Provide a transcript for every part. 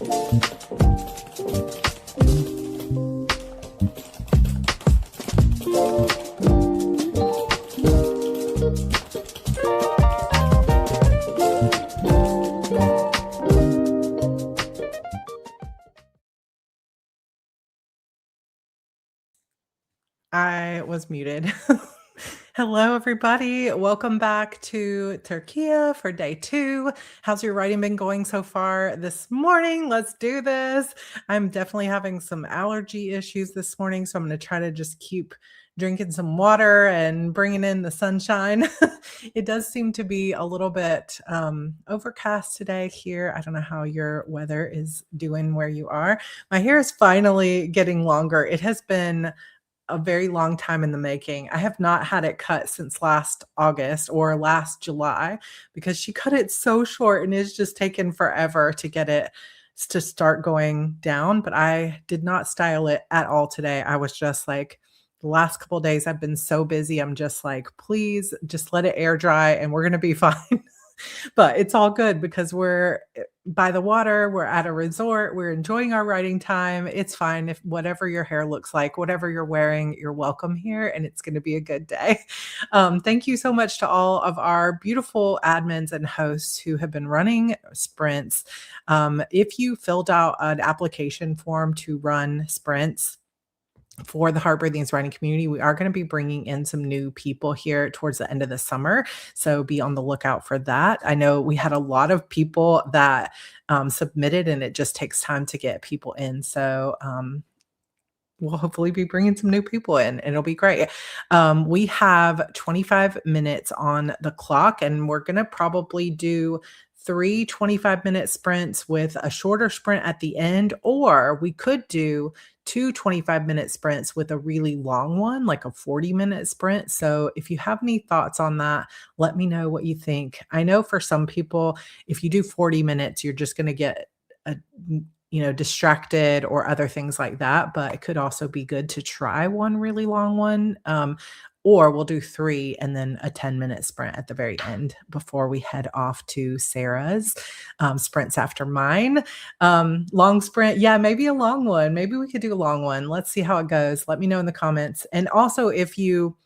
I was muted. Hello, everybody. Welcome back to Turkiye for day 2. How's your writing been going so far this morning? Let's do this. I'm definitely having some allergy issues this morning, so I'm going to try to just keep drinking some water and bringing in the sunshine. It does seem to be a little bit overcast today here. I don't know how your weather is doing where you are. My hair is finally getting longer. It has been a very long time in the making. I have not had it cut since last August or last July because she cut it so short and it's just taken forever to get it to start going down. But I did not style it at all today. I was just like, the last couple of days I've been so busy. I'm just like, please just let it air dry and we're going to be fine. But it's all good because we're by the water, we're at a resort, we're enjoying our writing time. It's fine if whatever your hair looks like, whatever you're wearing, you're welcome here and it's going to be a good day. Thank you so much to all of our beautiful admins and hosts who have been running sprints. If you filled out an application form to run sprints, for the Heart Breathings Writing community, we are going to be bringing in some new people here towards the end of the summer. So be on the lookout for that. I know we had a lot of people that submitted, and it just takes time to get people in. So we'll hopefully be bringing some new people in. It'll be great. We have 25 minutes on the clock, and we're going to probably do 3 25-minute sprints with a shorter sprint at the end, or we could do 2 25-minute sprints with a really long one, like a 40-minute sprint. So if you have any thoughts on that, let me know what you think. I know for some people, if you do 40 minutes, you're just going to get a distracted or other things like that. But it could also be good to try one really long one. Or we'll do 3 and then a 10-minute sprint at the very end before we head off to Sarah's sprints after mine. Long sprint. Yeah, maybe a long one. Maybe we could do a long one. Let's see how it goes. Let me know in the comments. And also, if you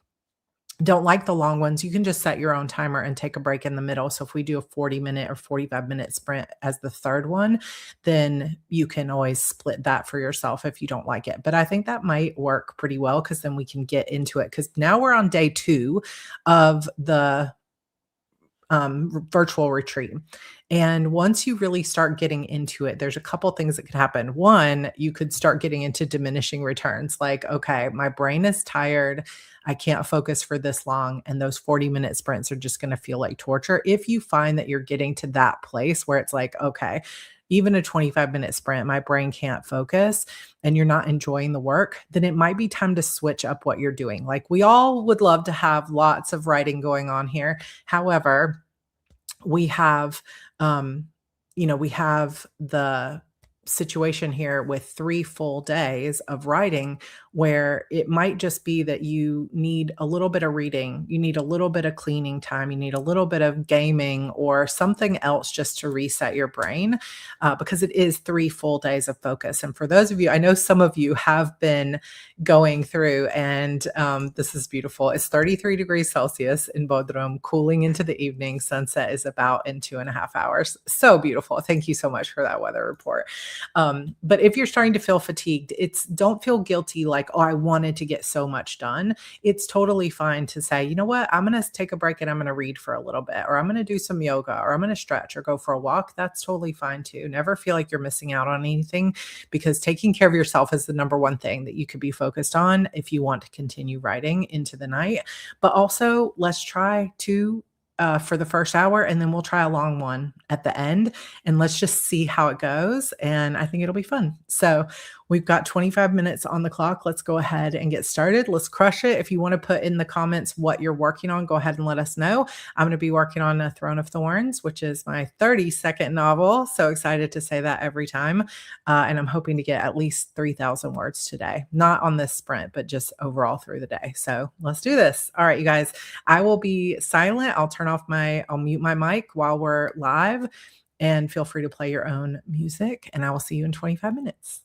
don't like the long ones, you can just set your own timer and take a break in the middle. So if we do a 40-minute or 45-minute sprint as the third one, then you can always split that for yourself if you don't like it. But I think that might work pretty well because then we can get into it. Because now we're on day 2 of the virtual retreat. And once you really start getting into it, there's a couple things that could happen. One, you could start getting into diminishing returns. Like, okay, my brain is tired. I can't focus for this long. And those 40-minute sprints are just going to feel like torture. If you find that you're getting to that place where it's like, okay, even a 25-minute sprint, my brain can't focus and you're not enjoying the work, then it might be time to switch up what you're doing. Like, we all would love to have lots of writing going on here. However, we have, we have the situation here with 3 full days of writing where it might just be that you need a little bit of reading, you need a little bit of cleaning time, you need a little bit of gaming or something else just to reset your brain, because it is 3 full days of focus. And for those of you, I know some of you have been going through, and this is beautiful. It's 33 degrees Celsius in Bodrum, cooling into the evening. Sunset is about in 2.5 hours. So beautiful. Thank you so much for that weather report. But if you're starting to feel fatigued, don't feel guilty like, oh, I wanted to get so much done. It's totally fine to say, you know what, I'm going to take a break and I'm going to read for a little bit, or I'm going to do some yoga, or I'm going to stretch or go for a walk. That's totally fine too. Never feel like you're missing out on anything, because taking care of yourself is the number one thing that you could be focused on if you want to continue writing into the night. But also, let's try to for the first hour, and then we'll try a long one at the end, and let's just see how it goes. And I think it'll be fun. So we've got 25 minutes on the clock. Let's go ahead and get started. Let's crush it. If you want to put in the comments what you're working on, go ahead and let us know. I'm going to be working on A Throne of Thorns, which is my 32nd novel. So excited to say that every time. And I'm hoping to get at least 3,000 words today, not on this sprint, but just overall through the day. So let's do this. All right, you guys, I will be silent. I'll mute my mic while we're live. and feel free to play your own music, and I will see you in 25 minutes.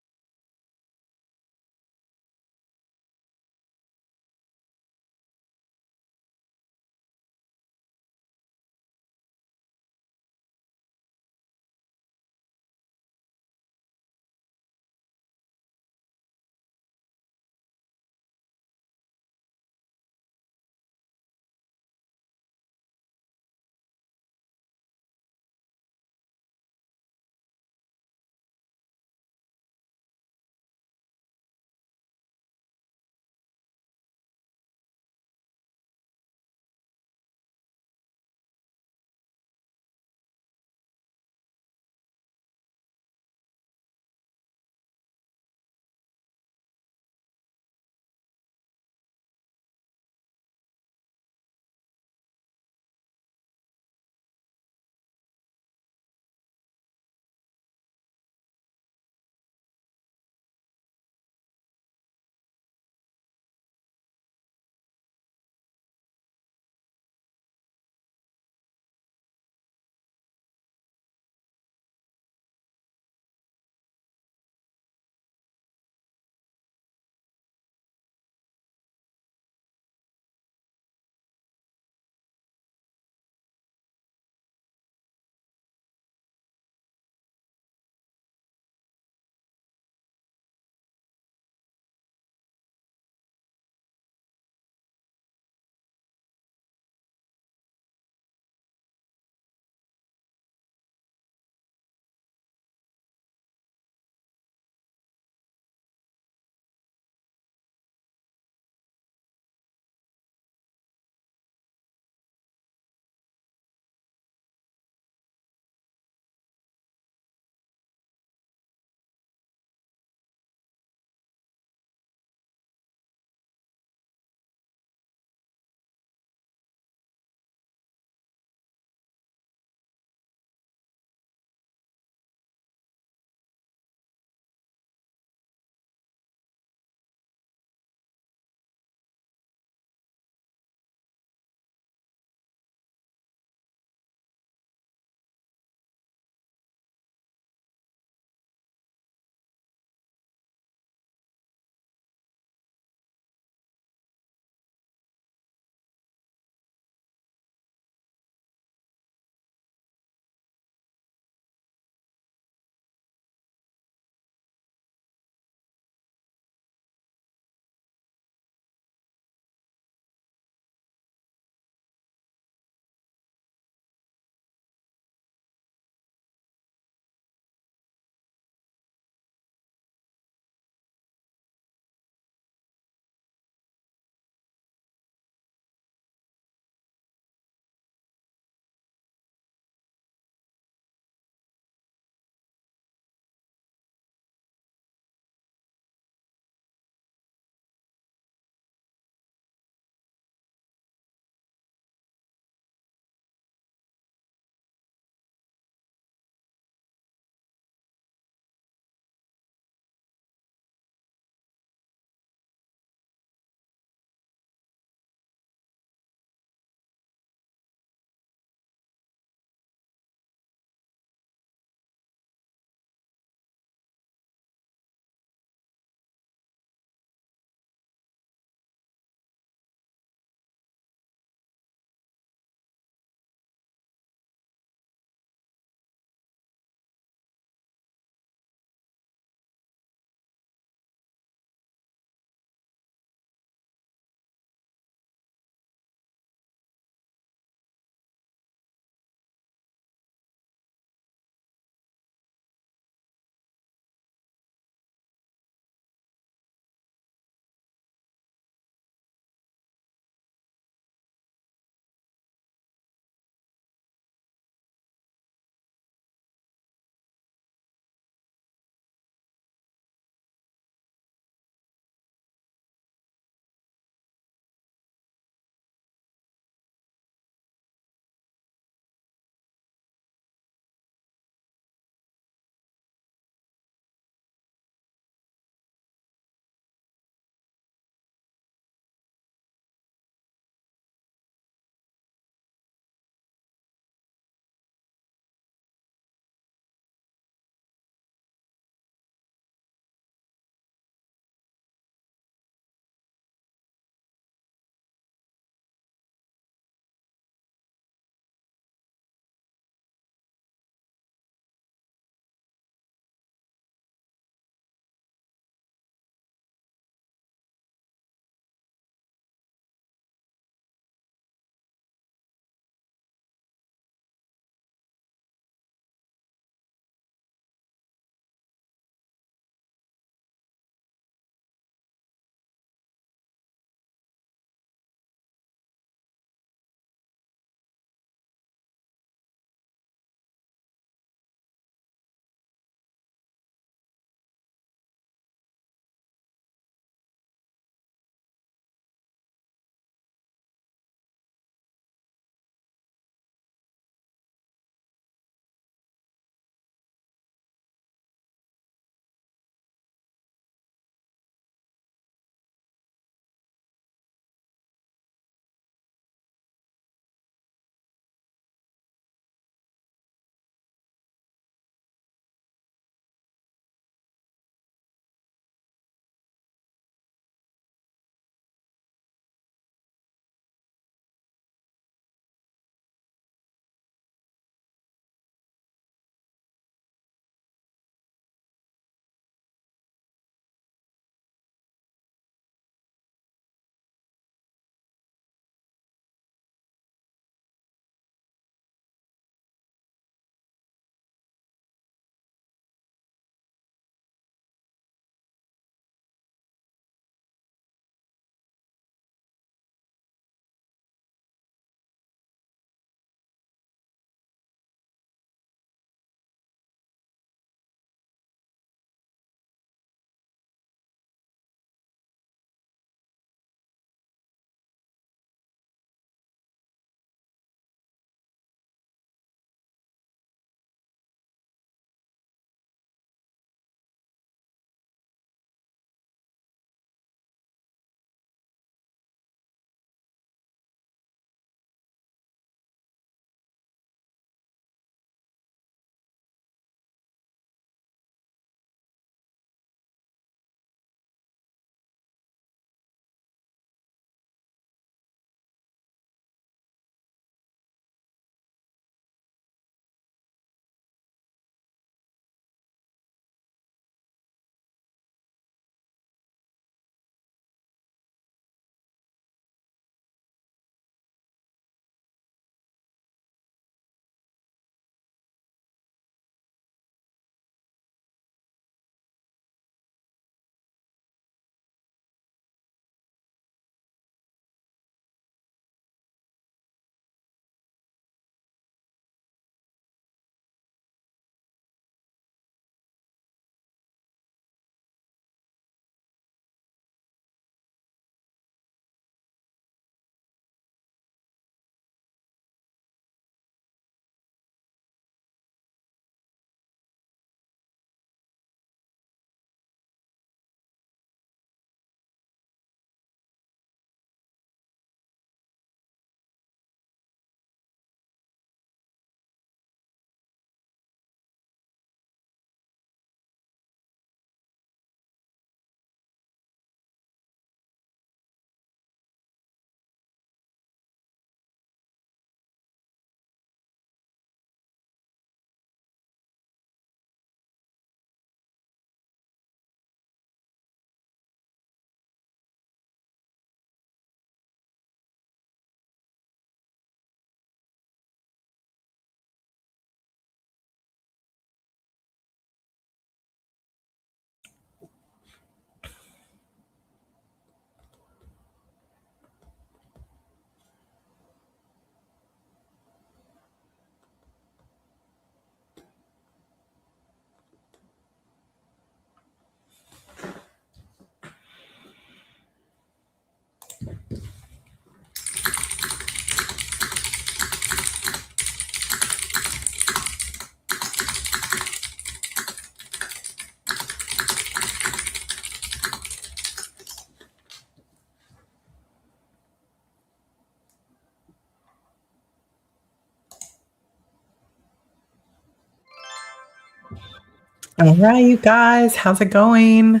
All right, you guys, how's it going?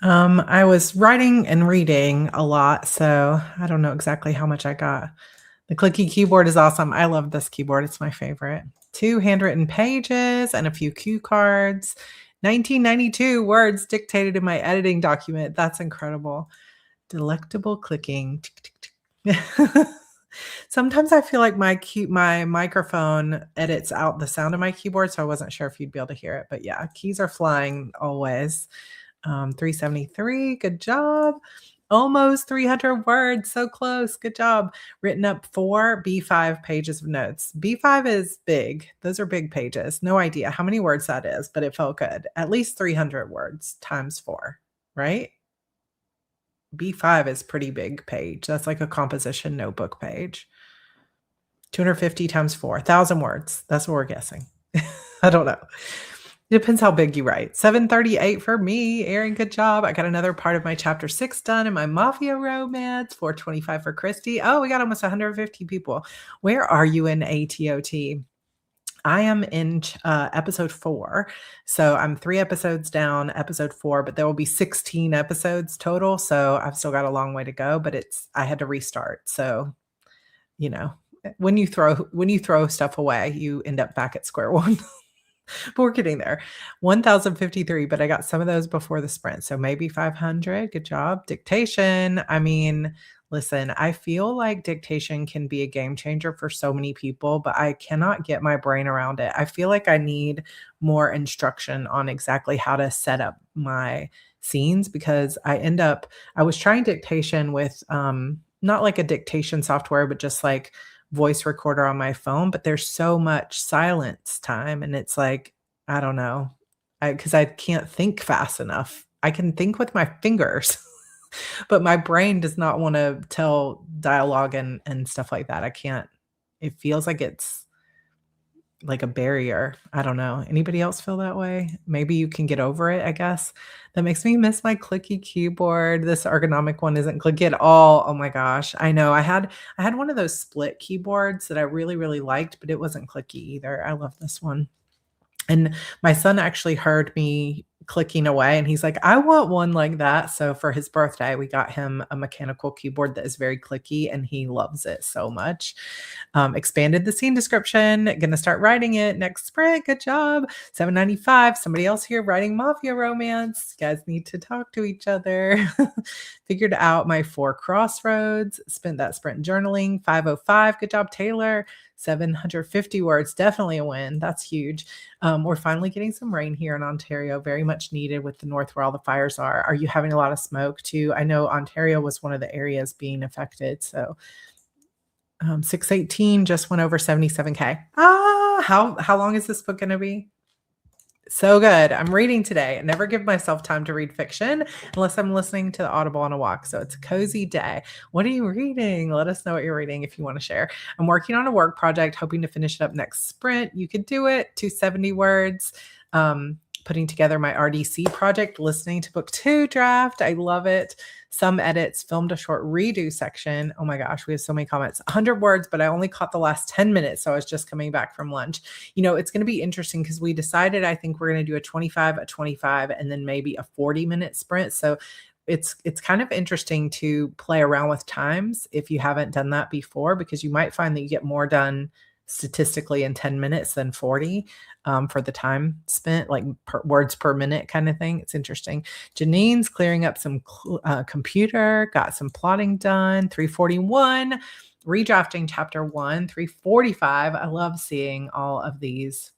I was writing and reading a lot, so I don't know exactly how much I got. The clicky keyboard is awesome. I love this keyboard. It's my favorite. 2 handwritten pages and a few cue cards. 1992 words dictated in my editing document. That's incredible. Delectable clicking. Sometimes I feel like my microphone edits out the sound of my keyboard, so I wasn't sure if you'd be able to hear it. But yeah, keys are flying always. 373, good job. Almost 300 words, so close. Good job. Written up 4 B5 pages of notes. B5 is big. Those are big pages. No idea how many words that is, but it felt good. At least 300 words times 4, right? B5 is pretty big page. That's like a composition notebook page. 250 times 4, 1,000 words. That's what we're guessing. I don't know. It depends how big you write. 738 for me. Erin, good job. I got another part of my chapter 6 done in my mafia romance. 425 for Christy. Oh, we got almost 150 people. Where are you in ATOT? I am in episode 4. So I'm 3 episodes down, episode 4, but there will be 16 episodes total. So I've still got a long way to go, but I had to restart. So, you know, when you throw stuff away, you end up back at square one. But we're getting there. 1,053, but I got some of those before the sprint. So maybe 500. Good job. Dictation. I mean, listen, I feel like dictation can be a game changer for so many people, but I cannot get my brain around it. I feel like I need more instruction on exactly how to set up my scenes because I was trying dictation with not like a dictation software, but just like voice recorder on my phone, but there's so much silence time and it's like, I don't know. Because I can't think fast enough. I can think with my fingers, but my brain does not wanna tell dialogue and stuff like that. I can't. It feels like it's like a barrier. I don't know. Anybody else feel that way? Maybe you can get over it, I guess. That makes me miss my clicky keyboard. This ergonomic one isn't clicky at all. Oh my gosh. I know. I had one of those split keyboards that I really, really liked, but it wasn't clicky either. I love this one. And my son actually heard me clicking away and he's like, I want one like that. So for his birthday, we got him a mechanical keyboard that is very clicky and he loves it so much. Expanded the scene description. Gonna start writing it next sprint. Good job. 795. Somebody else here writing mafia romance. You guys need to talk to each other. Figured out my 4 crossroads. Spent that sprint journaling. 505. Good job, Taylor. 750 words. Definitely a win. That's huge. We're finally getting some rain here in Ontario, very much needed with the north where all the fires are. Are you having a lot of smoke too? I know Ontario was one of the areas being affected. So 618 just went over 77K. How long is this book going to be? So good. I'm reading today. I never give myself time to read fiction unless I'm listening to the Audible on a walk. So it's a cozy day. What are you reading? Let us know what you're reading if you want to share. I'm working on a work project, hoping to finish it up next sprint. You could do it. 270 words. Putting together my RDC project, listening to book 2 draft. I love it. Some edits, filmed a short redo section. Oh my gosh, we have so many comments. 100 words, but I only caught the last 10 minutes. So I was just coming back from lunch. You know, it's going to be interesting because we decided, I think we're going to do a 25, a 25, and then maybe a 40-minute sprint. So it's kind of interesting to play around with times if you haven't done that before, because you might find that you get more done statistically in 10 minutes than 40 for the time spent, like words per minute kind of thing. It's interesting. Janine's clearing up some computer, got some plotting done. 341, redrafting chapter 1. 345. I love seeing all of these.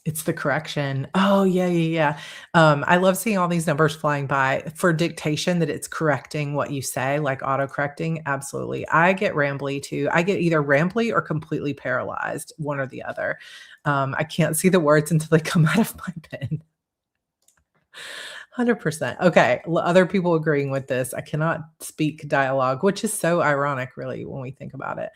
It's the correction. Oh, yeah. I love seeing all these numbers flying by for dictation, that it's correcting what you say, like auto-correcting. Absolutely. I get rambly too. I get either rambly or completely paralyzed, one or the other. I can't see the words until they come out of my pen. 100%. Okay. Other people agreeing with this. I cannot speak dialogue, which is so ironic, really, when we think about it.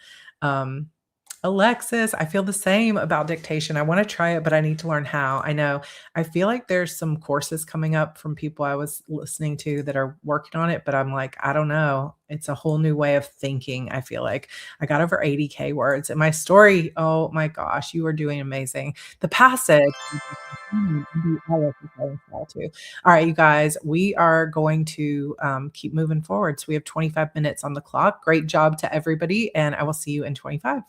Alexis, I feel the same about dictation. I wanna try it, but I need to learn how. I know. I feel like there's some courses coming up from people I was listening to that are working on it, but I'm like, I don't know. It's a whole new way of thinking, I feel like. I got over 80K words, and my story, oh my gosh, you are doing amazing. The passage I love the spelling style too. All right, you guys, we are going to, keep moving forward. So we have 25 minutes on the clock. Great job to everybody, and I will see you in 25.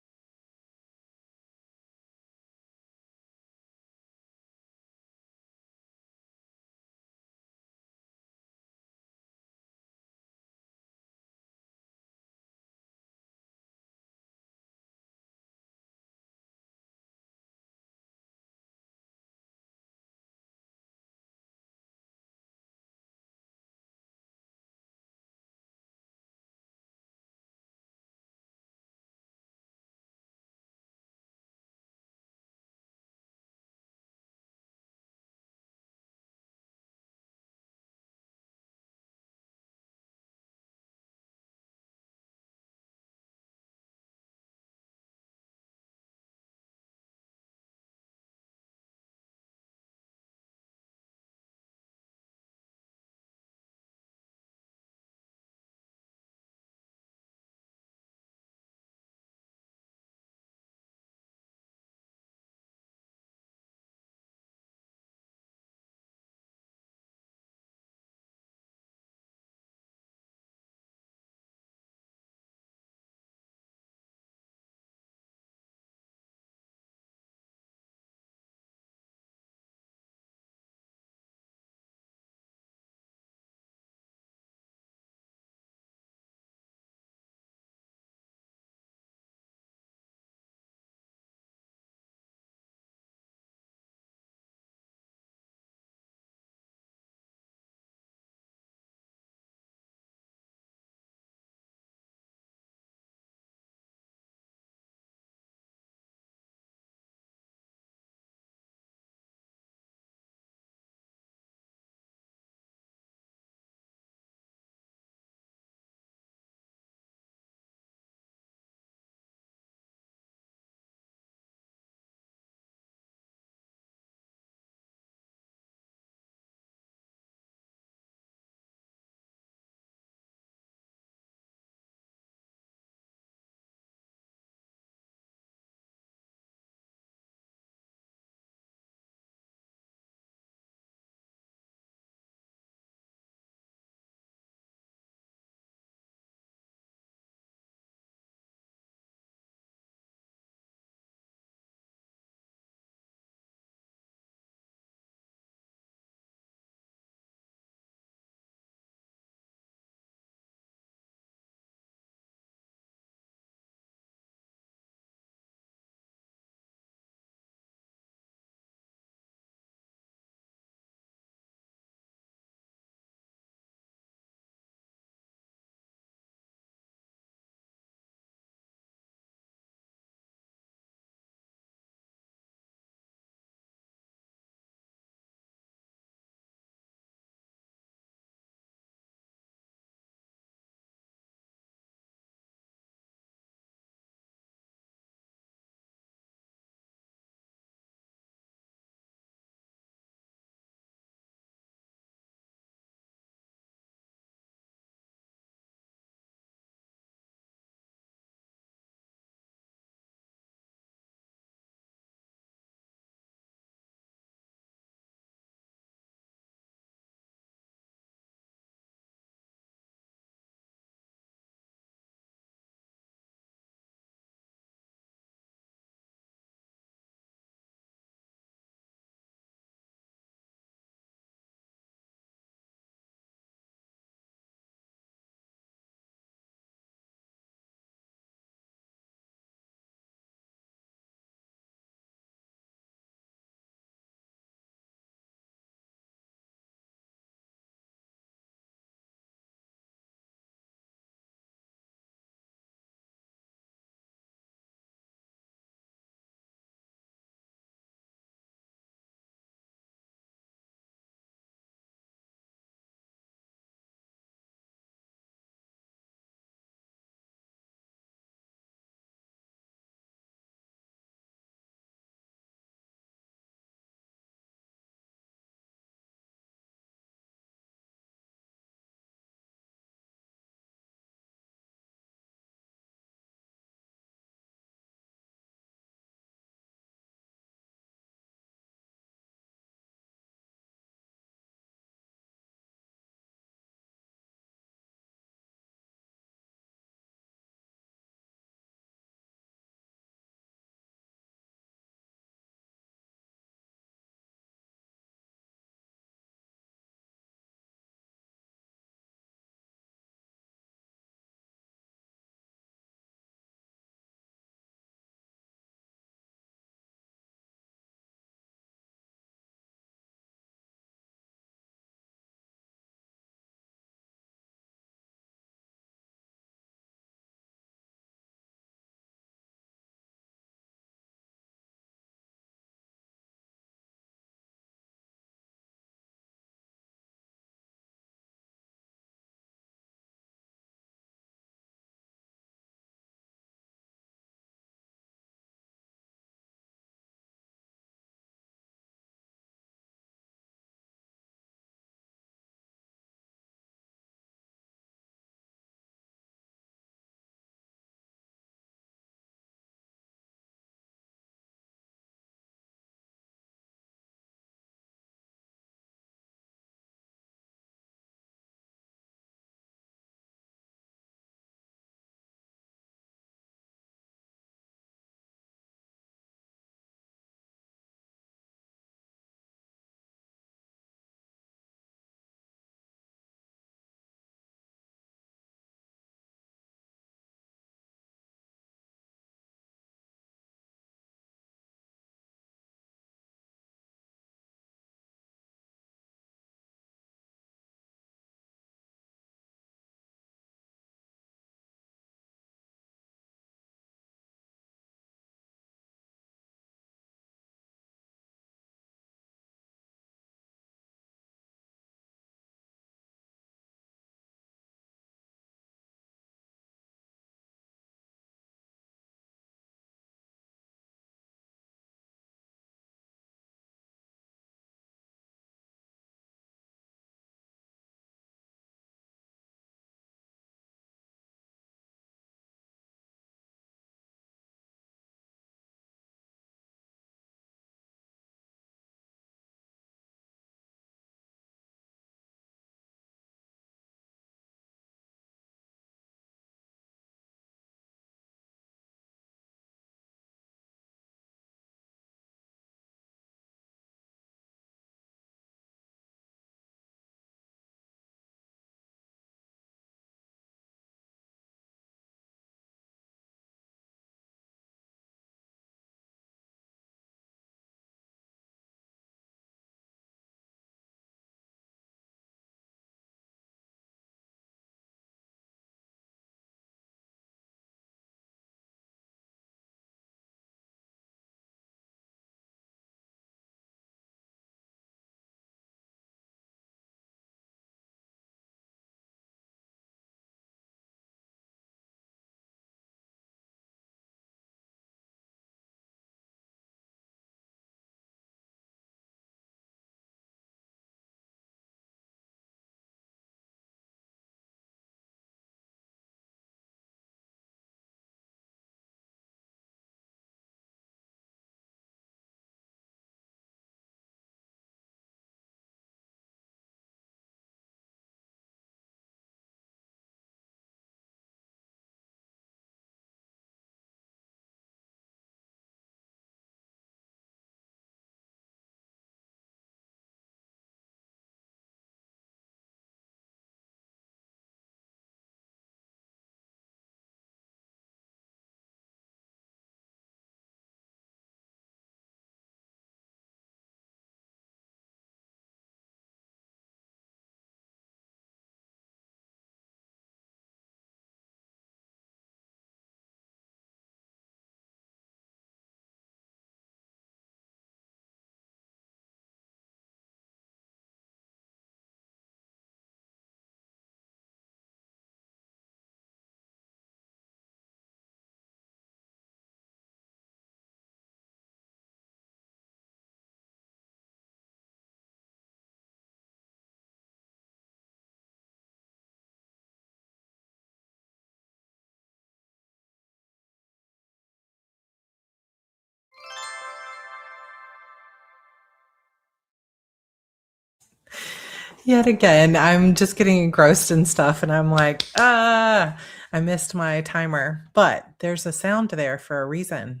Yet again, I'm just getting engrossed in stuff and I'm like, I missed my timer. But there's a sound there for a reason,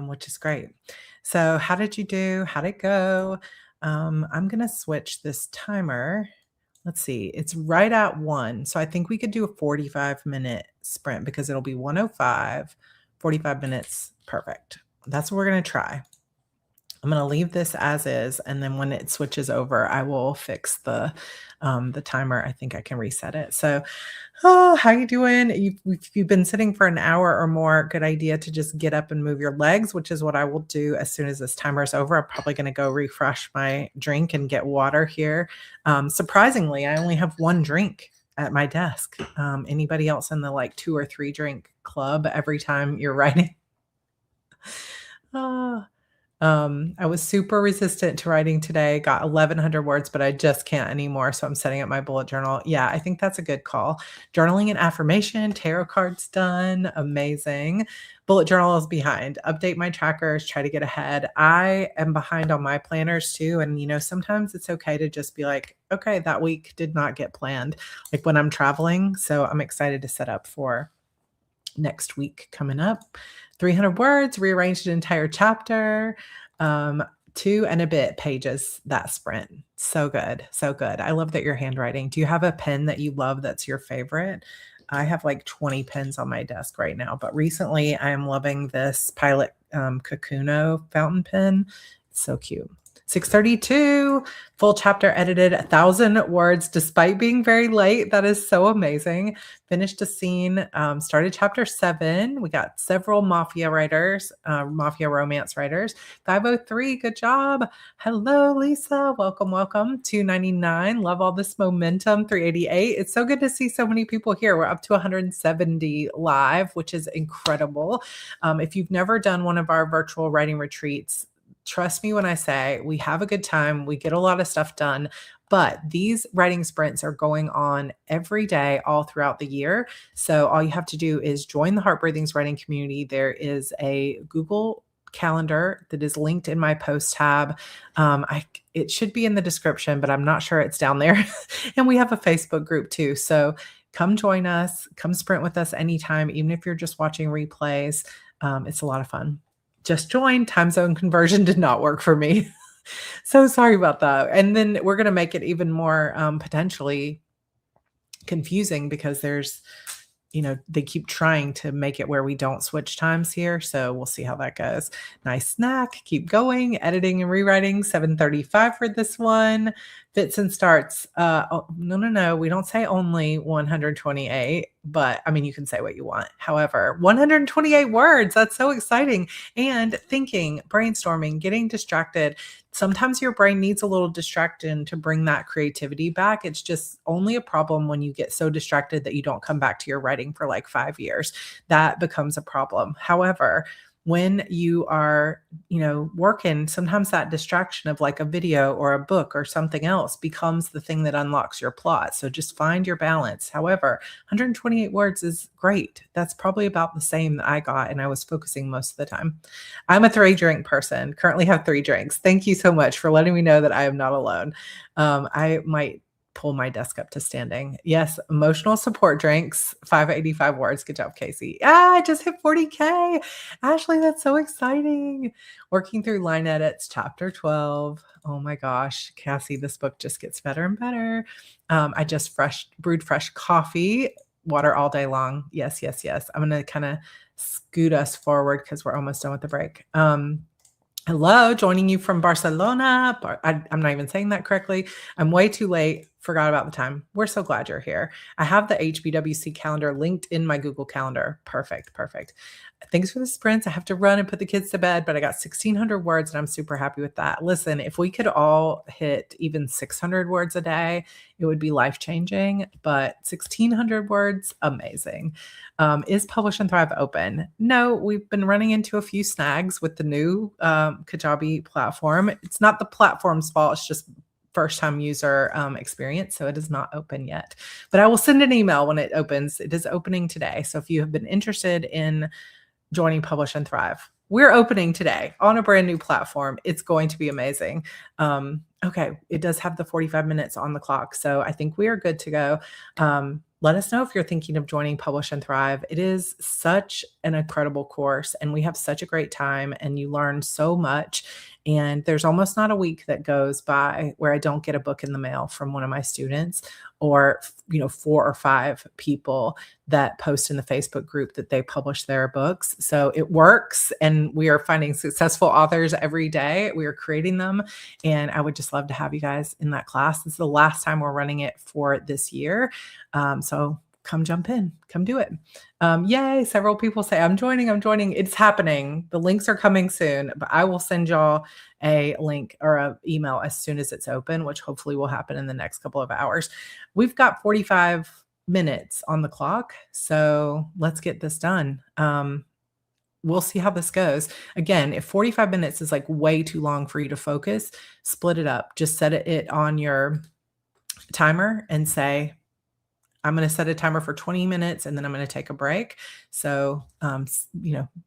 which is great. So, how did you do? How'd it go? I'm going to switch this timer. Let's see, it's right at 1. So, I think we could do a 45-minute sprint because it'll be 105, 45 minutes. Perfect. That's what we're going to try. I'm going to leave this as is, and then when it switches over, I will fix the timer. I think I can reset it. So, oh, how you doing? If you've been sitting for an hour or more, good idea to just get up and move your legs, which is what I will do as soon as this timer is over. I'm probably going to go refresh my drink and get water here. Surprisingly, I only have one drink at my desk. Anybody else in the like 2 or 3 drink club every time you're writing? Ah. I was super resistant to writing today, got 1,100 words, but I just can't anymore. So I'm setting up my bullet journal. Yeah, I think that's a good call. Journaling and affirmation, tarot cards done. Amazing. Bullet journal is behind. Update my trackers, try to get ahead. I am behind on my planners too. And, sometimes it's okay to just be like, okay, that week did not get planned, like when I'm traveling. So I'm excited to set up for next week coming up. 300 words, rearranged an entire chapter, 2 and a bit pages that sprint. So good. So good. I love that you're handwriting. Do you have a pen that you love that's your favorite? I have like 20 pens on my desk right now, but recently I am loving this Pilot Kakuno fountain pen. It's so cute. 632, full chapter edited, 1,000 words despite being very late. That is so amazing. Finished a scene, started chapter 7. We got several mafia writers, mafia romance writers. 503, good job. Hello, Lisa. Welcome, welcome. 299, love all this momentum. 388, it's so good to see so many people here. We're up to 170 live, which is incredible. If you've never done one of our virtual writing retreats, trust me when I say we have a good time. We get a lot of stuff done, but these writing sprints are going on every day, all throughout the year. So all you have to do is join the Heart Breathings writing community. There is a Google calendar that is linked in my post tab. It should be in the description, but I'm not sure it's down there. And we have a Facebook group too. So come join us, come sprint with us anytime, even if you're just watching replays. It's a lot of fun. Just joined. Time zone conversion did not work for me. So sorry about that. And then we're going to make it even more potentially confusing because there's, they keep trying to make it where we don't switch times here. So we'll see how that goes. Nice snack. Keep going. Editing and rewriting. 7:35 for this one. Fits and starts. No. We don't say only 128, but I mean, you can say what you want. However, 128 words. That's so exciting. And thinking, brainstorming, getting distracted. Sometimes your brain needs a little distraction to bring that creativity back. It's just only a problem when you get so distracted that you don't come back to your writing for like 5 years. That becomes a problem. However, when you are, working, sometimes that distraction of like a video or a book or something else becomes the thing that unlocks your plot. So just find your balance. However, 128 words is great. That's probably about the same that I got, and I was focusing most of the time. I'm a 3-drink person, currently have 3 drinks. Thank you so much for letting me know that I am not alone. I might pull my desk up to standing. Yes, emotional support drinks, 585 words. Good job, Casey. I just hit 40K. Ashley, that's so exciting. Working through line edits, chapter 12. Oh my gosh, Cassie, this book just gets better and better. I just brewed fresh coffee, water all day long. Yes. I'm going to kind of scoot us forward because we're almost done with the break. Hello, joining you from Barcelona. I'm not even saying that correctly. I'm way too late. Forgot about the time. We're so glad you're here. I have the HBWC calendar linked in my Google Calendar. Perfect. Thanks for the sprints. I have to run and put the kids to bed, but I got 1,600 words and I'm super happy with that. Listen, if we could all hit even 600 words a day, it would be life-changing, but 1,600 words, amazing. Is Publish and Thrive open? No, we've been running into a few snags with the new Kajabi platform. It's not the platform's fault. It's just first-time user experience, so it is not open yet. But I will send an email when it opens. It is opening today. So if you have been interested in joining Publish and Thrive, we're opening today on a brand new platform. It's going to be amazing. Okay, it does have the 45 minutes on the clock, so I think we are good to go. Let us know if you're thinking of joining Publish and Thrive. It is such an incredible course, and we have such a great time, and you learn so much. And there's almost not a week that goes by where I don't get a book in the mail from one of my students, or 4 or 5 people that post in the Facebook group that they publish their books. So it works, and we are finding successful authors every day. We are creating them, and I would just love to have you guys in that class. This is the last time we're running it for this year. So come jump in, come do it. Yay, several people say, I'm joining, I'm joining. It's happening. The links are coming soon, but I will send y'all a link or an email as soon as it's open, which hopefully will happen in the next couple of hours. We've got 45 minutes on the clock, so let's get this done. We'll see how this goes. Again, if 45 minutes is like way too long for you to focus, split it up. Just set it on your timer and say, I'm going to set a timer for 20 minutes and then I'm going to take a break. So,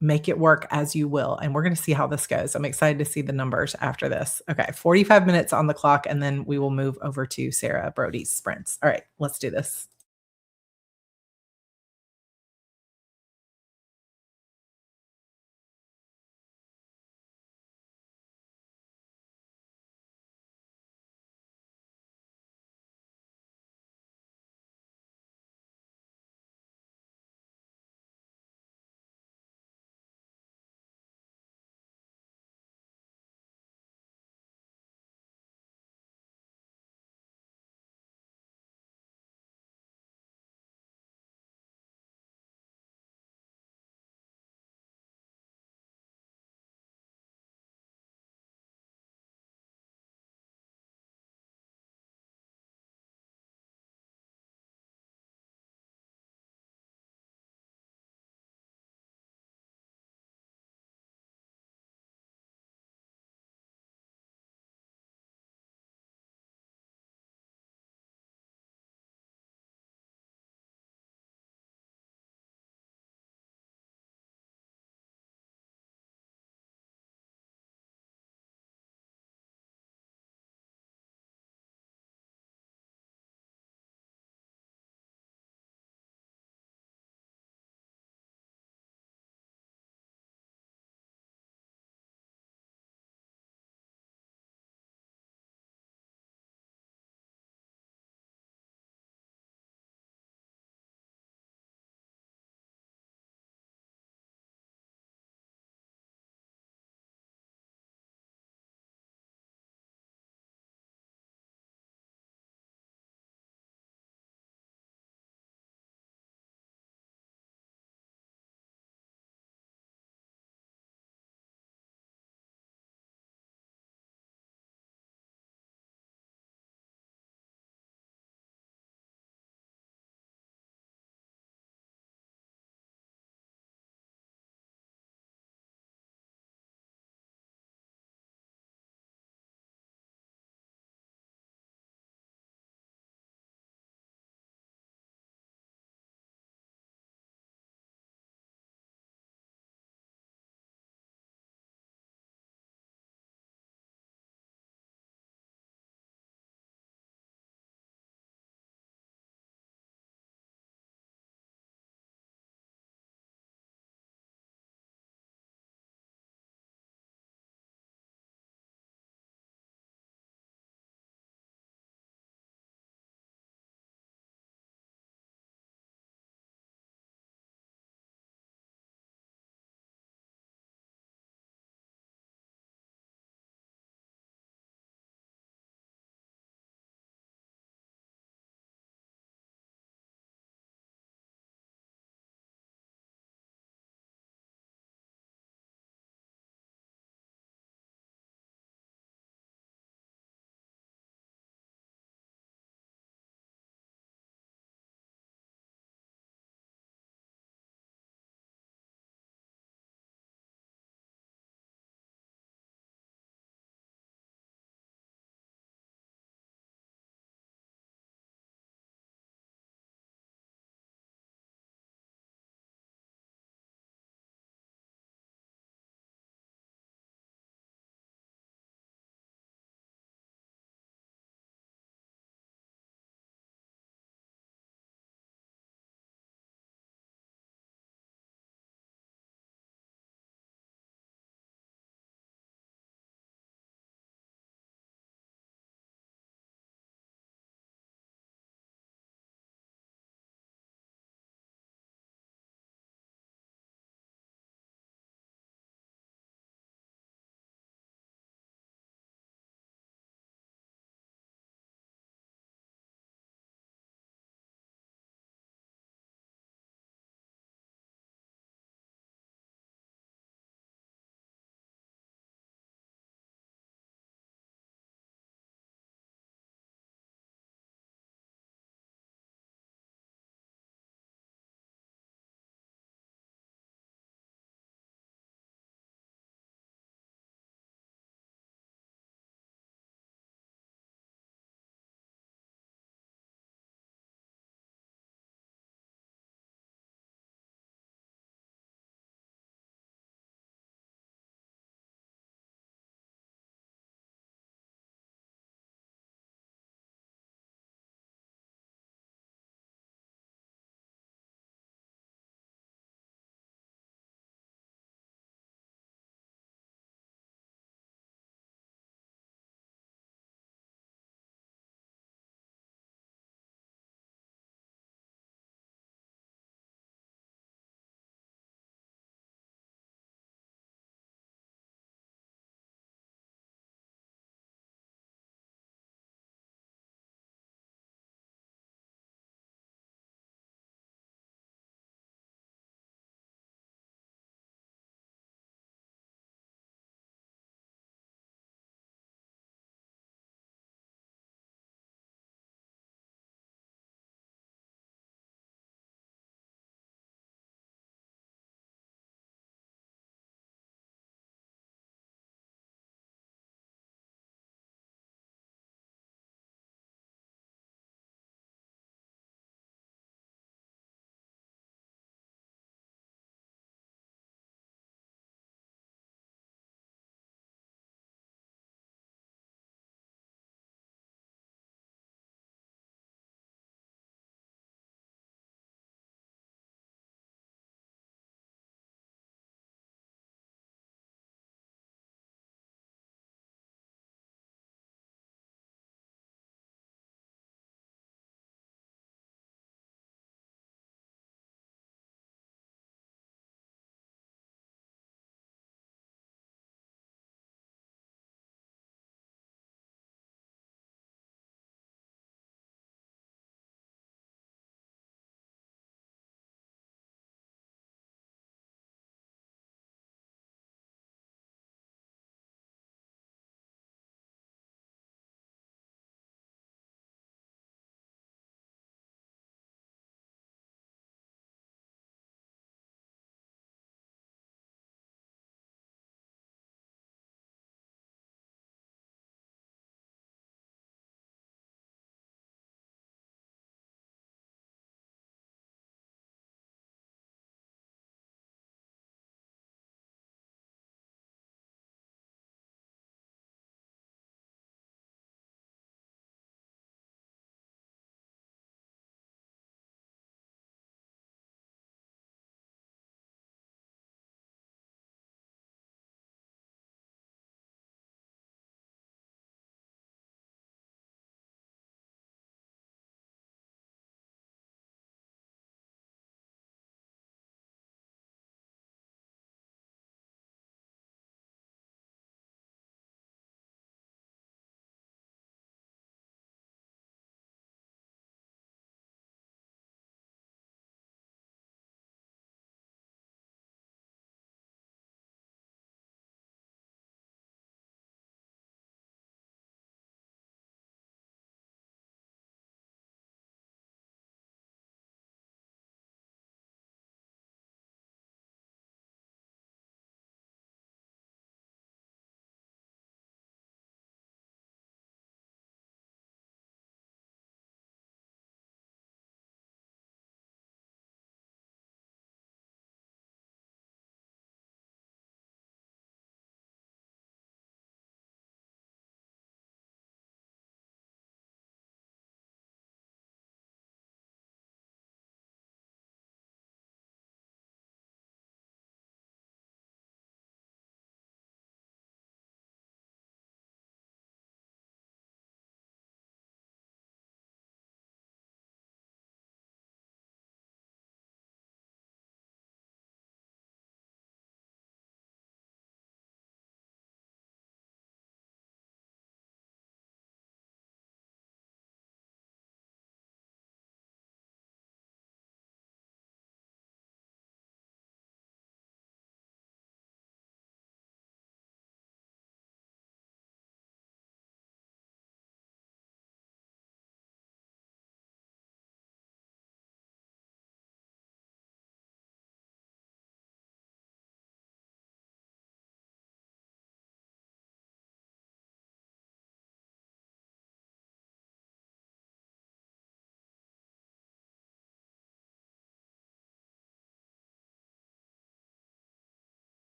make it work as you will. And we're going to see how this goes. I'm excited to see the numbers after this. Okay, 45 minutes on the clock, and then we will move over to Sarah Brody's sprints. All right, let's do this.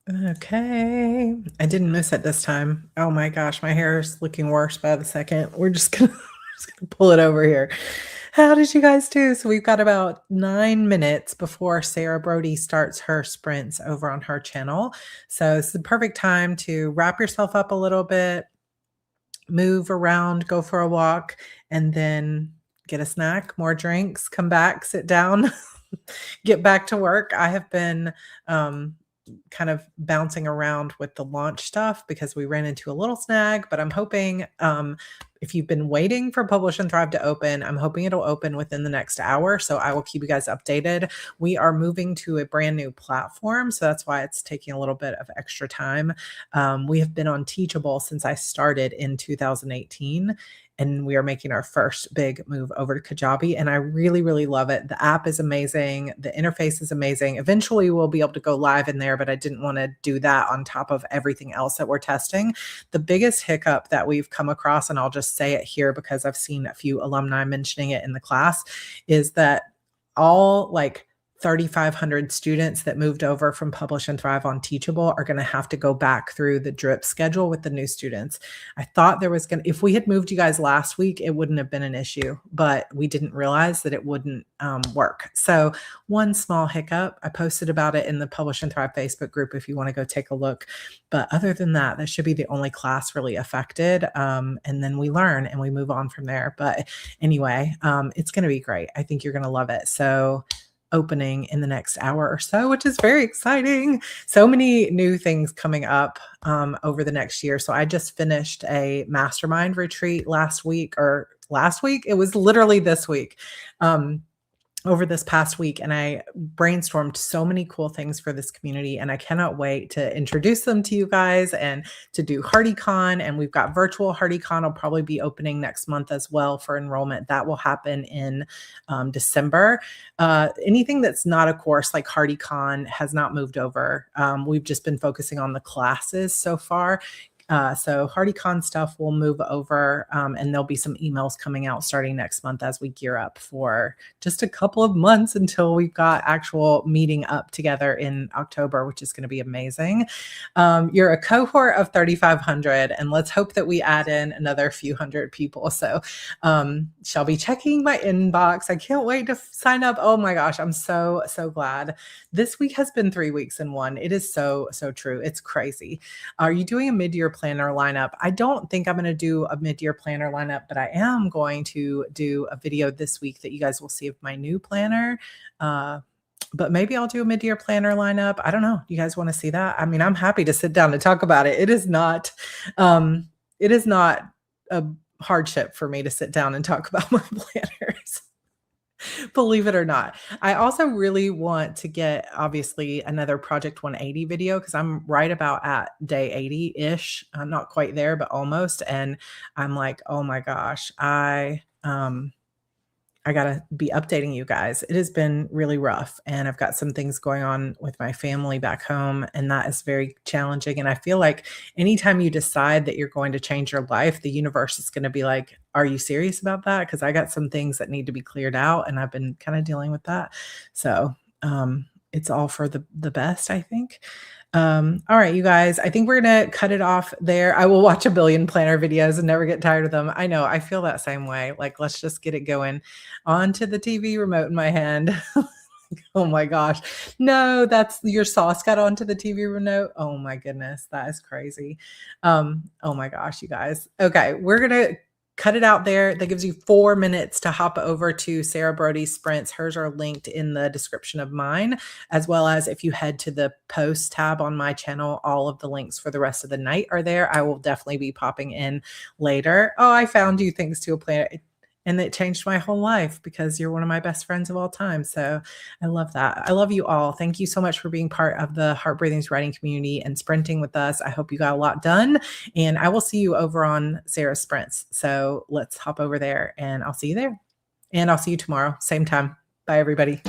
Okay. I didn't miss it this time. Oh my gosh, my hair is looking worse by the second. We're just gonna just gonna pull it over here. How did you guys do? So we've got about 9 minutes before Sarah Brody starts her sprints over on her channel. So it's the perfect time to wrap yourself up a little bit, move around, go for a walk, and then get a snack, more drinks, come back, sit down, get back to work. I have been kind of bouncing around with the launch stuff because we ran into a little snag, but I'm hoping if you've been waiting for Publish and Thrive to open, I'm hoping it'll open within the next hour. So I will keep you guys updated. We are moving to a brand new platform. So that's why it's taking a little bit of extra time. We have been on Teachable since I started in 2018, and we are making our first big move over to Kajabi. And I really, really love it. The app is amazing. The interface is amazing. Eventually, we'll be able to go live in there, but I didn't want to do that on top of everything else that we're testing. The biggest hiccup that we've come across, and I'll just say it here because I've seen a few alumni mentioning it in the class, is that all like 3,500 students that moved over from Publish and Thrive on Teachable are going to have to go back through the drip schedule with the new students. I thought there was going to, if we had moved you guys last week, it wouldn't have been an issue, but we didn't realize that it wouldn't work. So one small hiccup, I posted about it in the Publish and Thrive Facebook group if you want to go take a look. But other than that, that should be the only class really affected. And then we learn and we move on from there. But anyway, it's going to be great. I think you're going to love it. So opening in the next hour or so, which is very exciting. So many new things coming up over the next year. So I just finished a mastermind retreat last week. It was literally this week. Over this past week, and I brainstormed so many cool things for this community, and I cannot wait to introduce them to you guys and to do HardyCon. And we've got virtual HardyCon will probably be opening next month as well for enrollment. That will happen in December. Anything that's not a course like HardyCon has not moved over. We've just been focusing on the classes so far. So HardyCon stuff will move over, and there'll be some emails coming out starting next month as we gear up for just a couple of months until we've got actual meeting up together in October, which is going to be amazing. You're a cohort of 3,500, and let's hope that we add in another few hundred people. So shall be checking my inbox. I can't wait to sign up. Oh my gosh, I'm so glad. This week has been 3 weeks in one. It is so true. It's crazy. Are you doing a mid-year planner lineup? I don't think I'm going to do a mid-year planner lineup, but I am going to do a video this week that you guys will see of my new planner. But maybe I'll do a mid-year planner lineup. I don't know. You guys want to see that? I mean, I'm happy to sit down and talk about it. It is not a hardship for me to sit down and talk about my planners. Believe it or not. I also really want to get obviously another Project 180 video because I'm right about at day 80-ish. I'm not quite there, but almost. And I'm like, oh my gosh, I got to be updating you guys. It has been really rough, and I've got some things going on with my family back home, and that is very challenging. And I feel like anytime you decide that you're going to change your life, the universe is going to be like, are you serious about that? Because I got some things that need to be cleared out, and I've been kind of dealing with that. So it's all for the best, I think. All right, you guys, I think we're going to cut it off there. I will watch a billion planner videos and never get tired of them. I know, I feel that same way. Like, let's just get it going. Onto the TV remote in my hand. Oh my gosh. No, that's your sauce got onto the TV remote. Oh my goodness. That is crazy. Oh my gosh, you guys. Okay, we're going to cut it out there. That gives you 4 minutes to hop over to Sarah Brody's sprints. Hers are linked in the description of mine, as well as if you head to the post tab on my channel, all of the links for the rest of the night are there. I will definitely be popping in later. Oh, I found you thanks to a planner. And it changed my whole life because you're one of my best friends of all time. So I love that. I love you all. Thank you so much for being part of the Heart Breathing's writing community and sprinting with us. I hope you got a lot done, and I will see you over on Sarah's sprints. So let's hop over there, and I'll see you there, and I'll see you tomorrow, same time. Bye, everybody.